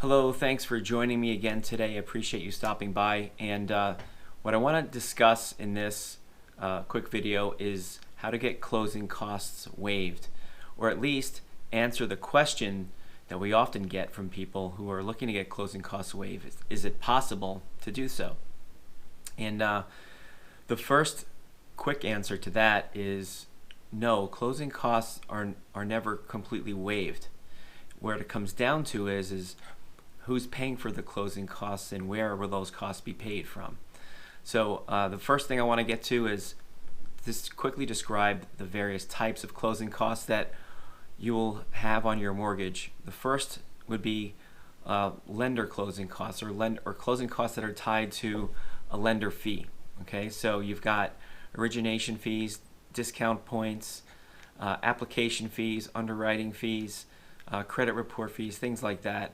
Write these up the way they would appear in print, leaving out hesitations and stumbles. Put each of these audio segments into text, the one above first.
Hello, thanks for joining me again today. I appreciate you stopping by. And what I want to discuss in this quick video is how to get closing costs waived, or at least answer the question that we often get from people who are looking to get closing costs waived. Is it possible to do so? And the first quick answer to that is no, closing costs are never completely waived. Where it comes down to is who's paying for the closing costs and where will those costs be paid from. So the first thing I want to get to is just quickly describe the various types of closing costs that you will have on your mortgage. The first would be lender closing costs, or closing costs that are tied to a lender fee. Okay, so you've got origination fees, discount points, application fees, underwriting fees, credit report fees, things like that.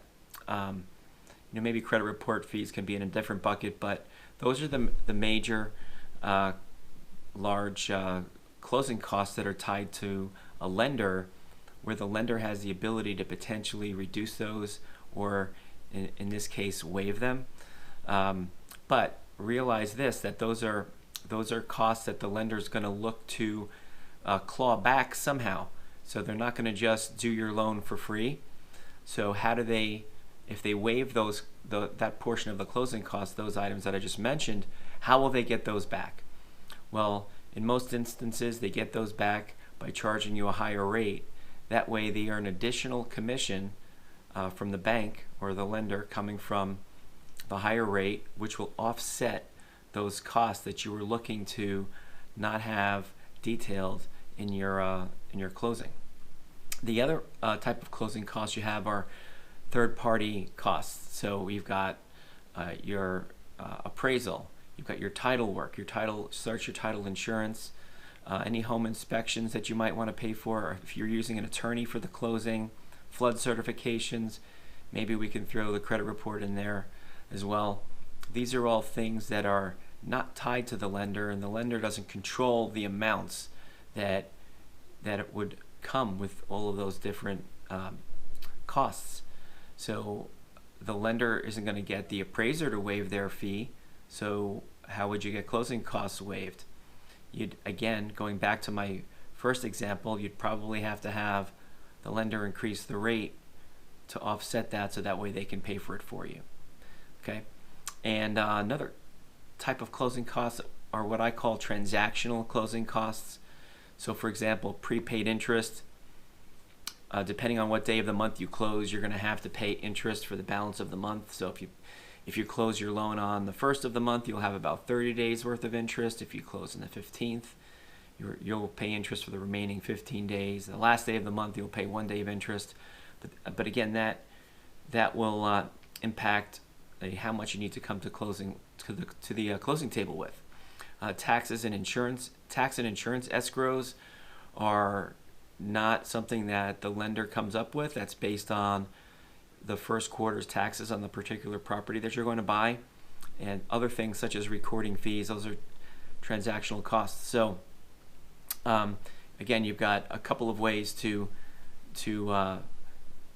Maybe credit report fees can be in a different bucket, but those are the major large closing costs that are tied to a lender, where the lender has the ability to potentially reduce those, or in this case waive them. But realize this, that those are costs that the lender is going to look to claw back somehow. So they're not going to just do your loan for free. So how do they, if they waive that portion of the closing costs, those items that I just mentioned, how will they get those back? Well, in most instances, they get those back by charging you a higher rate. That way they earn additional commission from the bank or the lender coming from the higher rate, which will offset those costs that you were looking to not have detailed in your closing. The other type of closing costs you have are third-party costs. So we've got your appraisal, you've got your title work, your title insurance, any home inspections that you might want to pay for, or if you're using an attorney for the closing, flood certifications, maybe we can throw the credit report in there as well. These are all things that are not tied to the lender, and the lender doesn't control the amounts that it would come with all of those different costs. So the lender isn't going to get the appraiser to waive their fee. So how would you get closing costs waived? Again, going back to my first example, you'd probably have to have the lender increase the rate to offset that, so that way they can pay for it for you. Okay, and another type of closing costs are what I call transactional closing costs. So for example, prepaid interest. Depending on what day of the month you close, you're going to have to pay interest for the balance of the month. So if you close your loan on the 1st of the month, you'll have about 30 days worth of interest. If you close on the 15th, you'll pay interest for the remaining 15 days. The last day of the month, you'll pay 1 day of interest. But again, that will impact how much you need to come to closing to the closing table with. Taxes and insurance. Tax and insurance escrows are not something that the lender comes up with. That's based on the first quarter's taxes on the particular property that you're going to buy, and other things such as recording fees. Those are transactional costs. So again, you've got a couple of ways to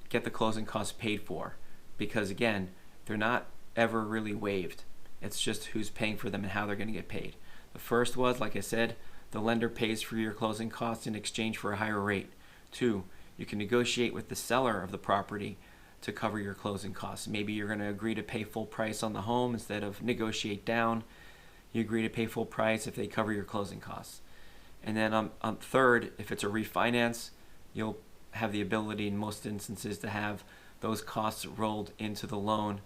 get the closing costs paid for, because again, they're not ever really waived. It's just who's paying for them and how they're going to get paid. The first was, like I said, the lender pays for your closing costs in exchange for a higher rate. 2, you can negotiate with the seller of the property to cover your closing costs. Maybe you're going to agree to pay full price on the home instead of negotiate down. You agree to pay full price if they cover your closing costs. And then on third, if it's a refinance, you'll have the ability in most instances to have those costs rolled into the loan.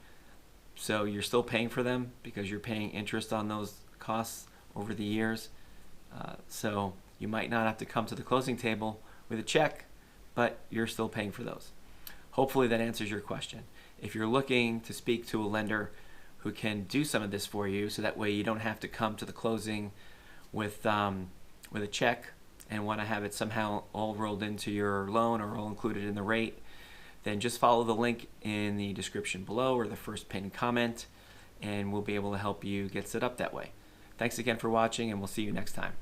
So you're still paying for them because you're paying interest on those costs over the years. So you might not have to come to the closing table with a check, but you're still paying for those. Hopefully that answers your question. If you're looking to speak to a lender who can do some of this for you, so that way you don't have to come to the closing with a check and want to have it somehow all rolled into your loan or all included in the rate, then just follow the link in the description below or the first pinned comment, and we'll be able to help you get set up that way. Thanks again for watching, and we'll see you next time.